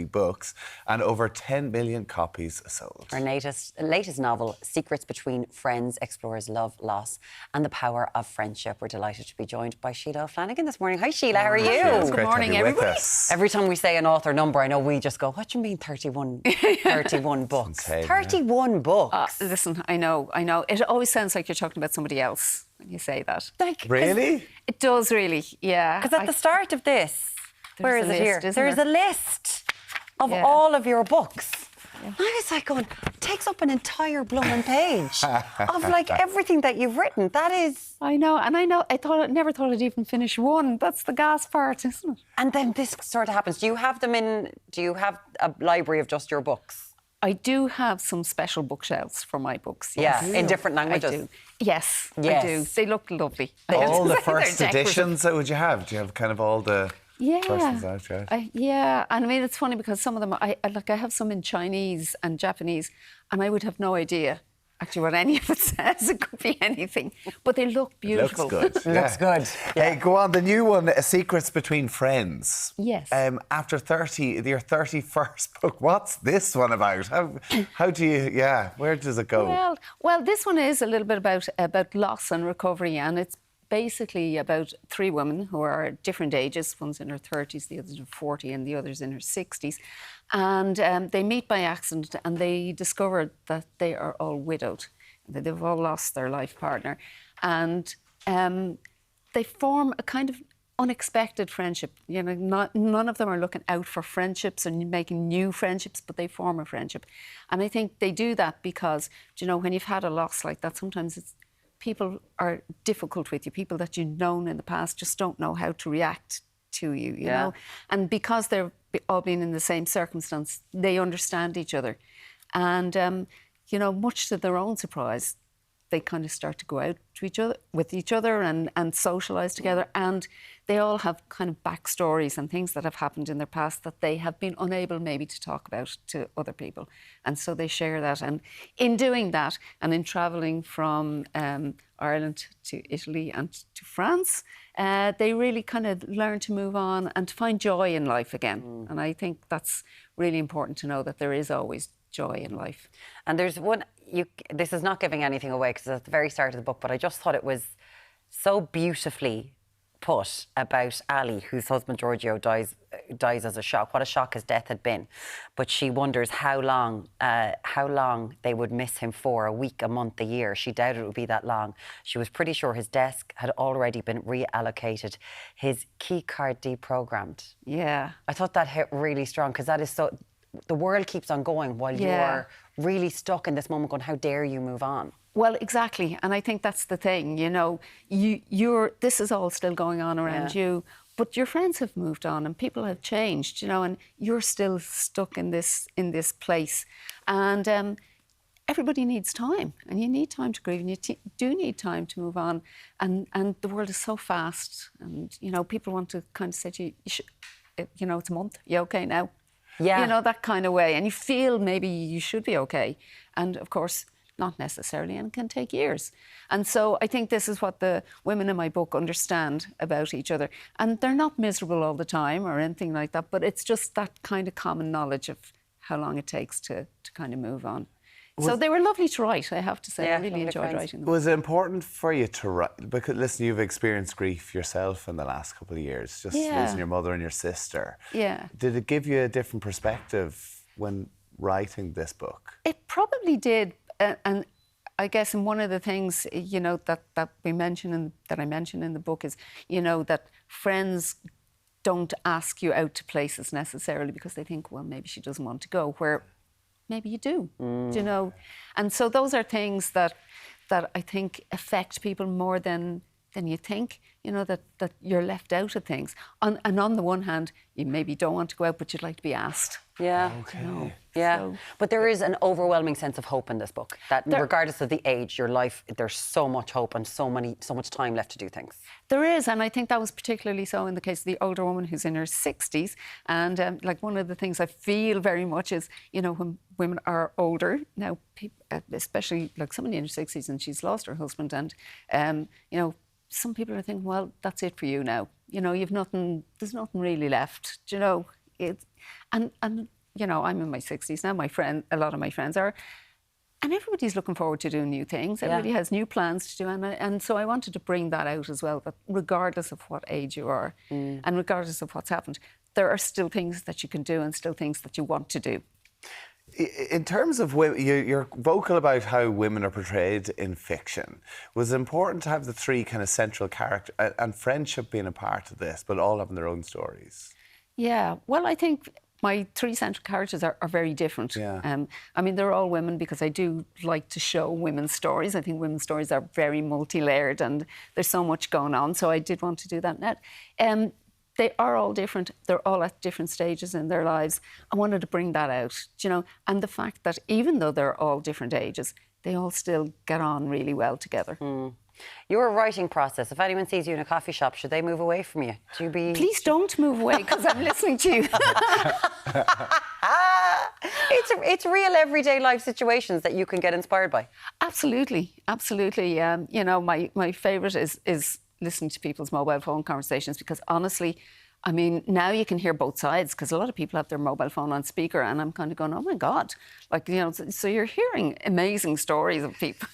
books and over 10 million copies sold. Her latest novel, Secrets Between Friends, explores love, loss and the power of friendship. We're delighted to be joined by Sheila O'Flanagan this morning. Hi Sheila, how are you? It's Good great morning, to have you with everybody. us. Every time we say an author number, I know we just go, what do you mean 31 books? insane, 31 books. Listen, I know. It always sounds like you're talking about somebody else when you say that. Like, Really? It does really, yeah. Because at the start of this, where is a it here? list, isn't There's there? a list of Yeah. all of your books. I was like going, it takes up an entire blooming page of like everything that you've written. That is... I know. I never thought I'd even finish one. That's the gas part, isn't it? And then this sort of happens. Do you have a library of just your books? I do have some special bookshelves for my books. Yeah, Yes. in different languages. I do. Yes, Yes. I do. They look lovely. All the They're first decorative. editions that would you have? Do you have kind of all the first ones out, right? Yeah, and I mean it's funny because some of them I have some in Chinese and Japanese, and I would have no idea actually what any of it says. It could be anything, but they look beautiful. Looks good. Looks good. Hey, go on, the new one, Secrets Between Friends. Yes. After your 31st book, what's this one about? How do you, where does it go? Well, this one is a little bit about loss and recovery, and it's basically about three women who are at different ages. One's in her 30s, the other's in her 40s, and the other's in her 60s. And they meet by accident, and they discover that they are all widowed, that they've all lost their life partner. And they form a kind of unexpected friendship. You know, none of them are looking out for friendships and making new friendships, but they form a friendship. And I think they do that because, you know, when you've had a loss like that, sometimes people are difficult with you. People that you've known in the past just don't know how to react to you, you know. And because they're all been in the same circumstance, they understand each other. And, you know, much to their own surprise, they kind of start to go out to with each other and socialise together. And they all have kind of backstories and things that have happened in their past that they have been unable maybe to talk about to other people. And so they share that. And in doing that and in travelling from Ireland to Italy and to France, they really kind of learn to move on and to find joy in life again. And I think that's really important to know, that there is always joy in life. And there's one, this is not giving anything away because it's at the very start of the book, but I just thought it was so beautifully put about Ali, whose husband Giorgio dies as a shock. What a shock his death had been. But she wonders how long they would miss him for, a week, a month, a year. She doubted it would be that long. She was pretty sure his desk had already been reallocated, his key card deprogrammed. Yeah. I thought that hit really strong because that is so... The world keeps on going while you're really stuck in this moment going, how dare you move on? Well, exactly. And I think that's the thing, you know, this is all still going on around you, but your friends have moved on and people have changed, you know, and you're still stuck in this place. And everybody needs time, and you need time to grieve, and you do need time to move on. And the world is so fast, and, you know, people want to kind of say to you, you know, it's a month, you okay now? Yeah. You know, that kind of way. And you feel maybe you should be okay. And, of course, not necessarily, and it can take years. And so I think this is what the women in my book understand about each other. And they're not miserable all the time or anything like that, but it's just that kind of common knowledge of how long it takes to kind of move on. So they were lovely to write, I have to say. I really enjoyed writing them. Was it important for you to write? Because, listen, you've experienced grief yourself in the last couple of years, just losing your mother and your sister. Yeah. Did it give you a different perspective when writing this book? It probably did. And I guess, and one of the things, you know, that I mention in the book is, you know, that friends don't ask you out to places necessarily because they think, well, maybe she doesn't want to go, where maybe you do, you know. And so those are things that I think affect people more than you think, you know, that you're left out of things. And on the one hand, you maybe don't want to go out, but you'd like to be asked. Yeah. Okay. You know, Yeah. so. But there is an overwhelming sense of hope in this book, that regardless of the age, your life, there's so much hope and so much time left to do things. There is, and I think that was particularly so in the case of the older woman who's in her 60s. And like, one of the things I feel very much is, you know, when women are older now, especially like somebody in her 60s and she's lost her husband, and you know, some people are thinking, well, that's it for you now. You know, there's nothing really left. Do you know? and you know, I'm in my 60s now. A lot of my friends are. And everybody's looking forward to doing new things. Everybody has new plans to do. And so I wanted to bring that out as well, that regardless of what age you are and regardless of what's happened, there are still things that you can do and still things that you want to do. In terms of women, you're vocal about how women are portrayed in fiction. Was it important to have the three kind of central characters and friendship being a part of this, but all having their own stories? Yeah, well, I think my three central characters are very different. Yeah. I mean, they're all women because I do like to show women's stories. I think women's stories are very multi-layered and there's so much going on. So I did want to do that. They are all different. They're all at different stages in their lives. I wanted to bring that out, you know, and the fact that even though they're all different ages, they all still get on really well together. Your writing process, if anyone sees you in a coffee shop, should they move away from you? Please don't move away because I'm listening to you. It's real everyday life situations that you can get inspired by. Absolutely, absolutely. You know, my favourite is listening to people's mobile phone conversations because honestly, I mean, now you can hear both sides because a lot of people have their mobile phone on speaker and I'm kind of going, oh my God. Like, you know, so you're hearing amazing stories of people.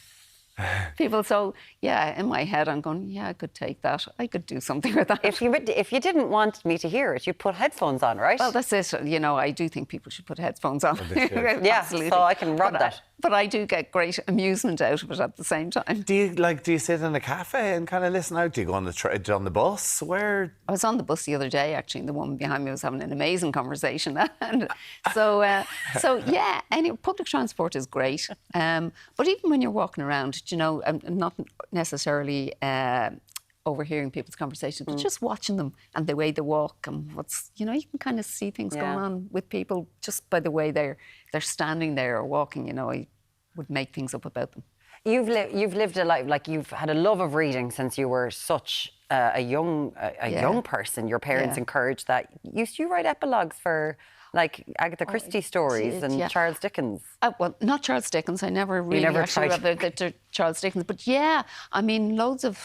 So yeah, in my head I'm going, yeah, I could take that. I could do something with that. If you didn't want me to hear it, you'd put headphones on, right? Well, that's it. You know, I do think people should put headphones on. Yeah, absolutely. so I can rub that. But I do get great amusement out of it at the same time. Do you sit in a cafe and kind of listen out? Do you go on the bus? Where? I was on the bus the other day, actually, and the woman behind me was having an amazing conversation. And so yeah, public transport is great. But even when you're walking around, you know, not necessarily overhearing people's conversations, but just watching them and the way they walk and you know, you can kind of see things going on with people just by the way they're standing there or walking. You know, I would make things up about them. You've lived a life, like you've had a love of reading since you were such a young person. Your parents encouraged that. Used you write epilogues for like Agatha Christie stories and Charles Dickens? Well, not Charles Dickens. I never really actually read the Charles Dickens. But yeah, I mean, loads of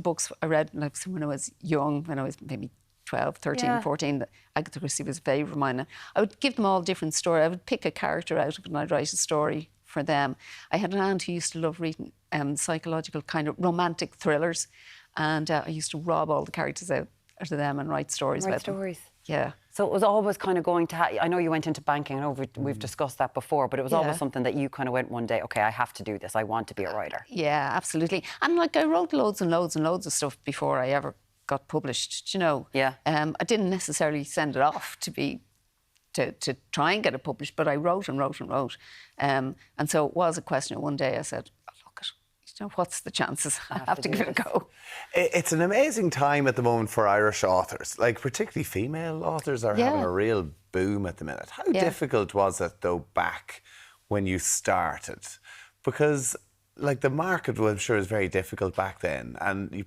books I read like when I was young, when I was maybe 12, 13, 14. Agatha Christie was a favourite of mine. I would give them all different stories. I would pick a character out of it and I'd write a story for them. I had an aunt who used to love reading psychological kind of romantic thrillers, and I used to rob all the characters out of them and write stories about them. Yeah. So it was always kind of going to... I know you went into banking. I know we've discussed that before, but it was always something that you kind of went one day, OK, I have to do this. I want to be a writer. Yeah, absolutely. And like I wrote loads and loads and loads of stuff before I ever got published, you know. Yeah. I didn't necessarily send it off to try and get it published, but I wrote and wrote and wrote. And so it was a question of one day I said, you know, what's the chances? I have to give it a go. It's an amazing time at the moment for Irish authors. Like, particularly female authors are having a real boom at the minute. How difficult was it, though, back when you started? Because, like, the market, I'm sure, is very difficult back then. And you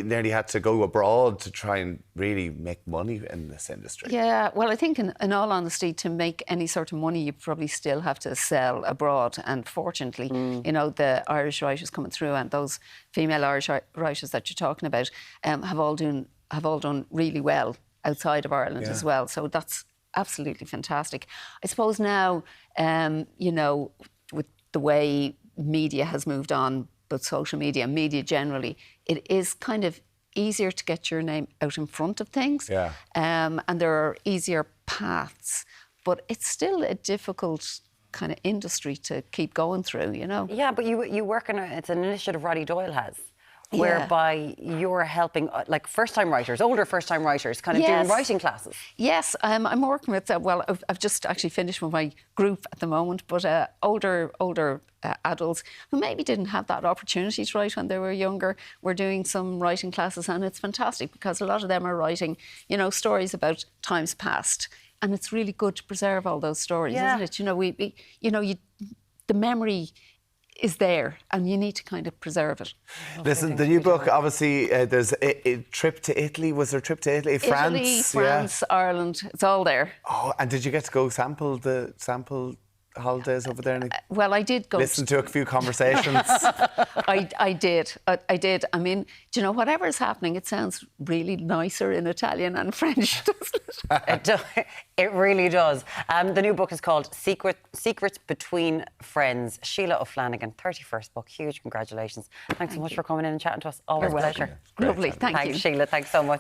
nearly had to go abroad to try and really make money in this industry. Yeah, well, I think in all honesty, to make any sort of money, you probably still have to sell abroad. And fortunately, you know, the Irish writers coming through and those female Irish writers that you're talking about have all done really well outside of Ireland as well. So that's absolutely fantastic. I suppose now, you know, with the way media has moved on, but social media, media generally, it is kind of easier to get your name out in front of things. Yeah. And there are easier paths, but it's still a difficult kind of industry to keep going through, you know. Yeah, but you work on it's an initiative Roddy Doyle has, whereby you're helping like first-time writers, older first-time writers, kind of doing writing classes. Yes, I'm working with, well, I've just actually finished with my group at the moment, but older adults who maybe didn't have that opportunity to write when they were younger. We're doing some writing classes and it's fantastic because a lot of them are writing, you know, stories about times past. And it's really good to preserve all those stories, isn't it? You know, the memory is there and you need to kind of preserve it. Listen, the new book, obviously, there's a trip to Italy. Was there a trip to Italy? France, Ireland, it's all there. Oh, and did you get to go sample holidays over there? Well, I did go. Listen to a few conversations. I did. I did. I mean, do you know, whatever's happening, it sounds really nicer in Italian and French, doesn't it? It really does. The new book is called Secrets Between Friends. Sheila O'Flanagan, 31st book. Huge congratulations. Thanks so much for coming in and chatting to us. Always a pleasure. Lovely. Thank you. Thanks, Sheila. Thanks so much.